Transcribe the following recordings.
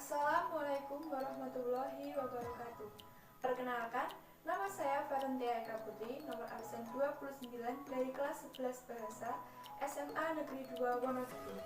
Assalamualaikum warahmatullahi wabarakatuh. Perkenalkan, nama saya Valentia Eka Putri, nomor absen 29 dari kelas 11 Bahasa SMA Negeri 2 Wonosobo.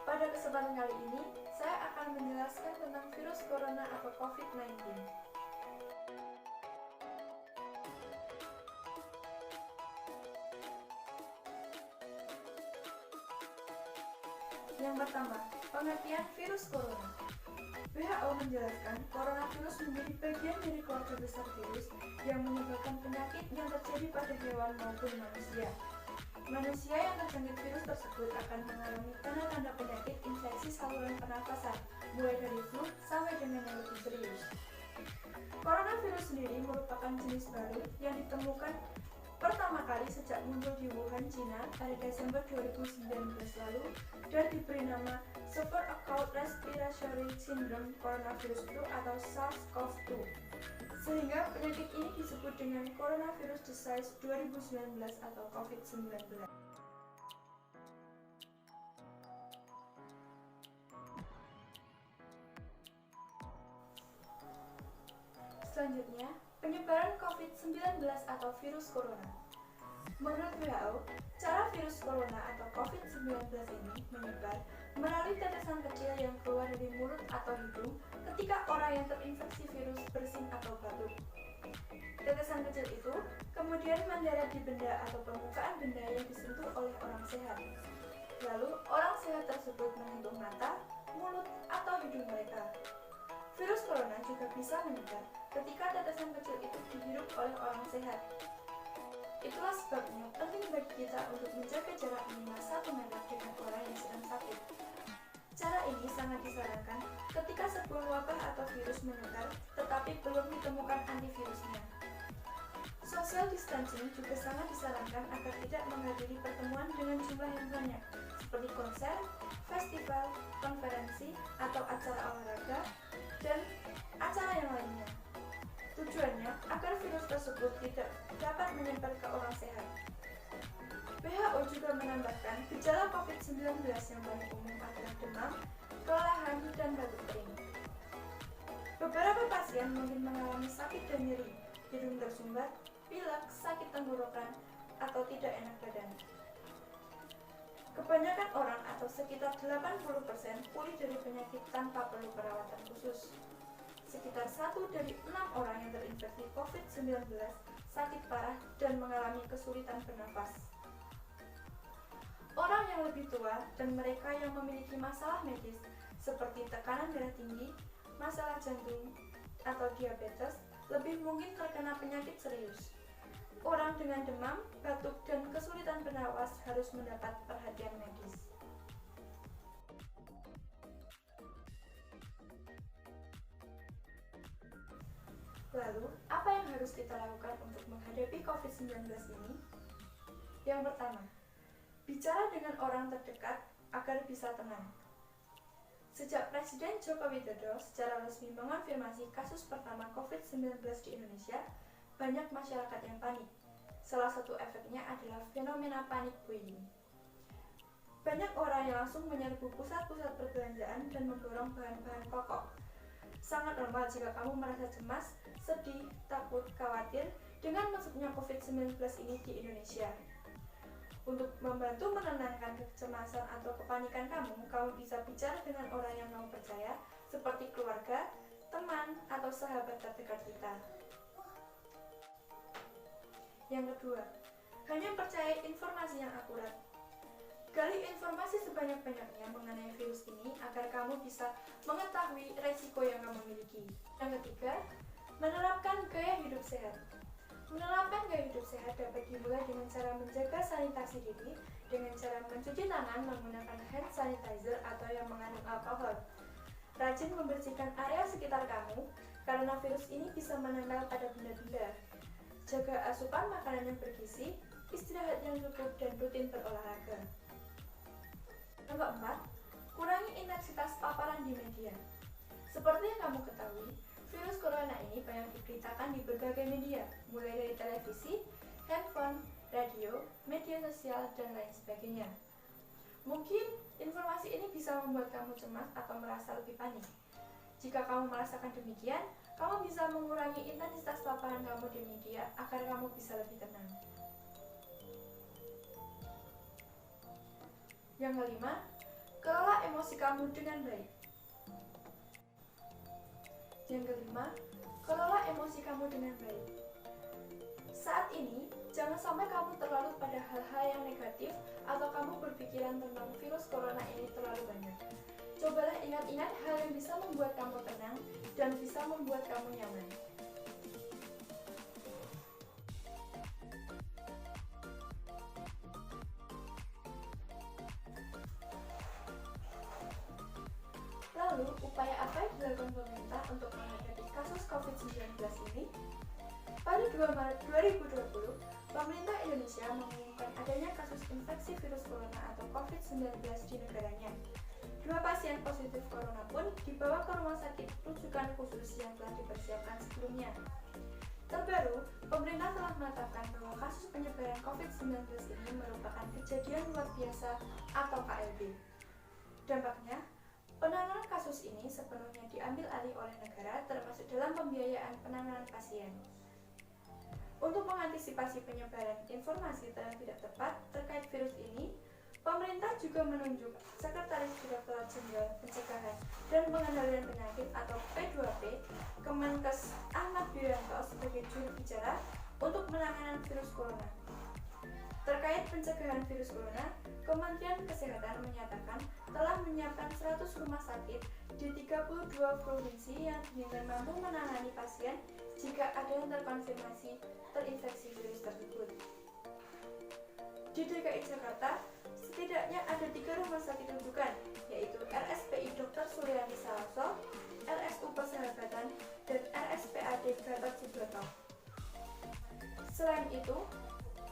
Pada kesempatan kali ini, saya akan menjelaskan tentang virus corona atau COVID-19. Yang pertama, pengertian virus corona. WHO menjelaskan coronavirus menjadi bagian dari keluarga besar virus yang menyebabkan penyakit yang terjadi pada hewan maupun manusia. Manusia yang terjangkit virus tersebut akan mengalami tanda-tanda penyakit infeksi saluran pernafasan, mulai dari flu sampai dengan yang lebih serius. Coronavirus sendiri merupakan jenis baru yang ditemukan pertama kali sejak muncul di Wuhan, China pada Desember 2019 lalu dan diberi nama Severe Acute Respiratory Syndrome Coronavirus 2 atau SARS-CoV-2. Sehingga penyakit ini disebut dengan Coronavirus Disease 2019 atau COVID-19. Selanjutnya, penyebaran COVID-19 atau virus corona. Menurut WHO, cara virus corona atau COVID-19 ini menyebar melalui tetesan kecil yang keluar dari mulut atau hidung ketika orang yang terinfeksi virus bersin atau batuk. Tetesan kecil itu kemudian mendarat di benda atau permukaan benda yang disentuh oleh orang sehat. Lalu, orang sehat tersebut menyentuh mata, mulut, atau hidung mereka. Virus corona juga bisa menyebar ketika tetesan kecil itu dihirup oleh orang sehat. Itulah sebabnya penting bagi kita untuk menjaga jarak minimal 1 meter dengan orang yang sedang sakit. Cara ini sangat disarankan ketika sebuah wabah atau virus menyebar tetapi belum ditemukan antivirusnya. Social distancing juga sangat disarankan agar tidak menghadiri pertemuan dengan jumlah yang banyak, seperti konser, festival, konferensi, atau acara olahraga, dan acara yang lainnya. Tujuannya agar virus tersebut tidak dapat menyebar ke orang sehat. WHO juga menambahkan gejala COVID-19 yang paling umum adalah demam, kelelahan, dan batuk kering. Beberapa pasien mungkin mengalami sakit dan nyeri, hidung tersumbat, pilek, sakit tenggorokan, atau tidak enak badan. Kebanyakan orang atau sekitar 80% pulih dari penyakit tanpa perlu perawatan khusus. Sekitar 1 dari 6 orang yang terinfeksi COVID-19 sakit parah dan mengalami kesulitan bernafas. Orang yang lebih tua dan mereka yang memiliki masalah medis seperti tekanan darah tinggi, masalah jantung, atau diabetes lebih mungkin terkena penyakit serius. Orang dengan demam, batuk, dan kesulitan bernafas harus mendapat perhatian medis. Lalu, apa yang harus kita lakukan untuk menghadapi COVID-19 ini? Yang pertama, bicara dengan orang terdekat agar bisa tenang. Sejak Presiden Joko Widodo secara resmi mengonfirmasi kasus pertama COVID-19 di Indonesia, banyak masyarakat yang panik. Salah satu efeknya adalah fenomena panik buying. Banyak orang yang langsung menyerbu pusat-pusat perbelanjaan dan memborong bahan-bahan pokok. Sangat normal jika kamu merasa cemas, sedih, takut, khawatir dengan masuknya COVID-19 ini di Indonesia. Untuk membantu menenangkan kecemasan atau kepanikan kamu bisa bicara dengan orang yang kamu percaya, seperti keluarga, teman, atau sahabat terdekat kita. Yang kedua, hanya percaya informasi yang akurat. Gali informasi sebanyak-banyaknya mengenai virus ini agar kamu bisa mengetahui resiko yang kamu miliki. Yang ketiga, menerapkan gaya hidup sehat. Menerapkan gaya hidup sehat dapat dimulai dengan cara menjaga sanitasi diri dengan cara mencuci tangan menggunakan hand sanitizer atau yang mengandung alkohol. Rajin membersihkan area sekitar kamu karena virus ini bisa menempel pada benda-benda. Jaga asupan makanan yang bergizi, istirahat yang cukup, dan rutin berolahraga. Yang keempat, kurangi intensitas paparan di media. Seperti yang kamu ketahui, virus corona ini banyak diberitakan di berbagai media, mulai dari televisi, handphone, radio, media sosial, dan lain sebagainya. Mungkin informasi ini bisa membuat kamu cemas atau merasa lebih panik. Jika kamu merasakan demikian, kamu bisa mengurangi intensitas paparan kamu di media agar kamu bisa lebih tenang. Yang kelima, kelola emosi kamu dengan baik. Yang kelima, kelola emosi kamu dengan baik. Saat ini, jangan sampai kamu terlalu pada hal-hal yang negatif atau kamu berpikiran tentang virus corona ini terlalu banyak. Cobalah ingat-ingat hal yang bisa membuat kamu tenang dan bisa membuat kamu nyaman. Lalu, upaya apa yang dilakukan pemerintah untuk menghadapi kasus COVID-19 ini? Pada 2 Maret 2020, pemerintah Indonesia mengumumkan adanya kasus infeksi virus corona atau COVID-19 di negaranya. 2 pasien positif corona pun dibawa ke rumah sakit rujukan khusus yang telah dipersiapkan sebelumnya. Terbaru, pemerintah telah menetapkan bahwa kasus penyebaran COVID-19 ini merupakan kejadian luar biasa atau KLB. Dampaknya, penanganan kasus ini sepenuhnya diambil alih oleh negara termasuk dalam pembiayaan penanganan pasien. Untuk mengantisipasi penyebaran informasi yang tidak tepat terkait virus ini, pemerintah juga menunjuk Sekretaris Direktorat Jenderal Pencegahan dan Pengendalian Penyakit atau P2P Kemenkes Ahmad Yuryanto sebagai juru bicara untuk penanganan virus corona. Terkait pencegahan virus corona, Kementerian Kesehatan menyatakan telah menyiapkan 100 rumah sakit di 32 provinsi yang dinilai mampu menangani pasien jika ada yang terkonfirmasi terinfeksi virus tersebut. Di DKI Jakarta, setidaknya ada 3 rumah sakit rujukan, yaitu RSPI Dr. Sulianti Saroso, RSU Persahabatan, dan RSPAD Gatot Subroto. Selain itu,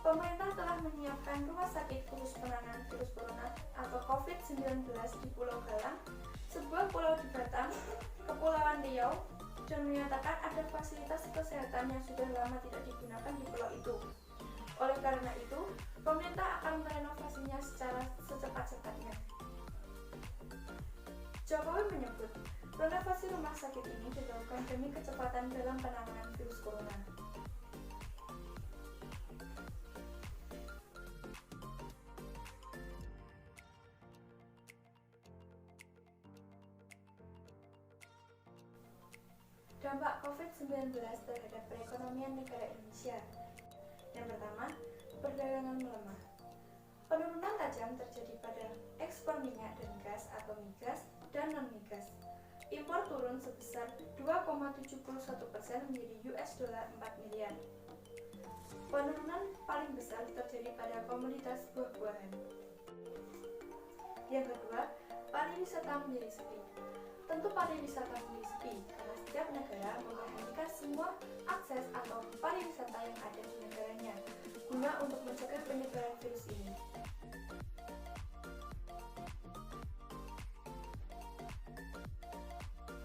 pemerintah telah menyiapkan rumah sakit khusus penanganan virus corona atau COVID-19 di Pulau Galang, sebuah pulau di Batam, Kepulauan Riau, dan menyatakan ada fasilitas kesehatan yang sudah lama tidak digunakan di pulau itu. Oleh karena itu, pemerintah akan merenovasinya secara secepat-cepatnya. Jokowi menyebut, renovasi rumah sakit ini dilakukan demi kecepatan dalam penanganan virus corona. Dampak COVID-19 terhadap perekonomian negara Indonesia. Yang pertama, perdagangan melemah. Penurunan tajam terjadi pada ekspor minyak dan gas atau migas dan non-migas. Impor turun sebesar 2,71% menjadi $4 miliar. Penurunan paling besar terjadi pada komoditas buah-buahan. Yang kedua, pariwisata menjadi sepi. Tentu pariwisata menjadi sepi karena setiap negara memberhentikan semua akses atau pariwisata yang ada di negaranya guna untuk mencegah penyebaran virus ini.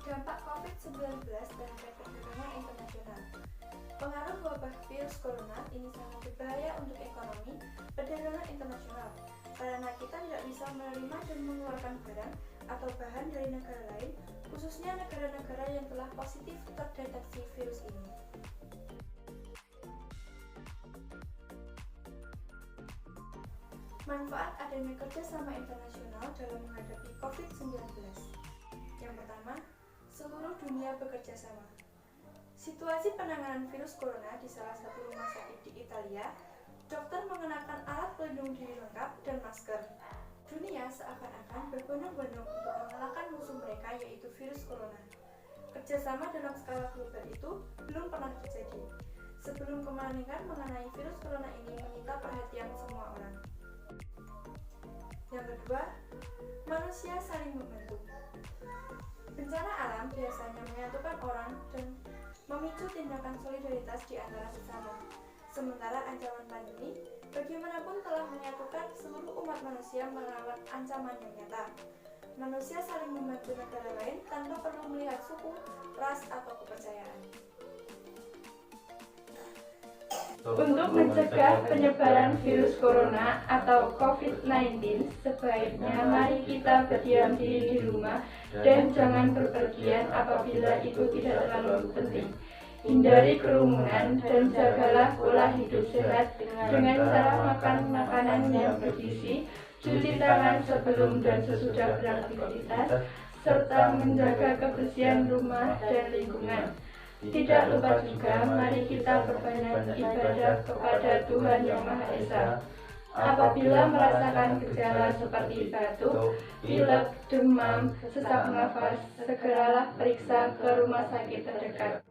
Dampak COVID-19 terhadap perdagangan internasional. Pengaruh wabah virus corona ini sangat berbahaya untuk ekonomi perdagangan internasional karena kita tidak bisa menerima dan mengeluarkan barang atau bahan dari negara lain, khususnya negara-negara yang telah positif terdeteksi virus ini. Manfaat adanya kerjasama internasional dalam menghadapi COVID-19. Yang pertama, seluruh dunia bekerja sama. Situasi penanganan virus corona di salah satu rumah sakit di Italia, dokter mengenakan alat pelindung diri lengkap dan masker. Dunia seakan-akan berbondong-bondong untuk mengalahkan musuh mereka yaitu virus corona. Kerjasama dalam skala global itu belum pernah terjadi. Sebelum kemanikan mengenai virus corona ini menyita perhatian semua orang. Yang kedua, manusia saling membantu. Bencana alam biasanya menyatukan orang dan memicu tindakan solidaritas di antara sesama. Sementara ancaman pandemi, bagaimanapun telah menyatukan seluruh umat manusia melawan ancaman yang nyata. Manusia saling membantu negara lain tanpa perlu melihat suku, ras, atau kepercayaan. Untuk mencegah penyebaran virus corona atau COVID-19, sebaiknya mari kita berdiam diri di rumah dan jangan berpergian apabila itu tidak terlalu penting. Hindari kerumunan dan jagalah pola hidup sehat dengan cara makan makanan yang bergizi, cuci tangan sebelum dan sesudah beraktivitas, serta menjaga kebersihan rumah dan lingkungan. Tidak lupa juga, mari kita perbanyak ibadah kepada Tuhan Yang Maha Esa. Apabila merasakan gejala seperti batuk, pilek, demam, sesak nafas, segeralah periksa ke rumah sakit terdekat.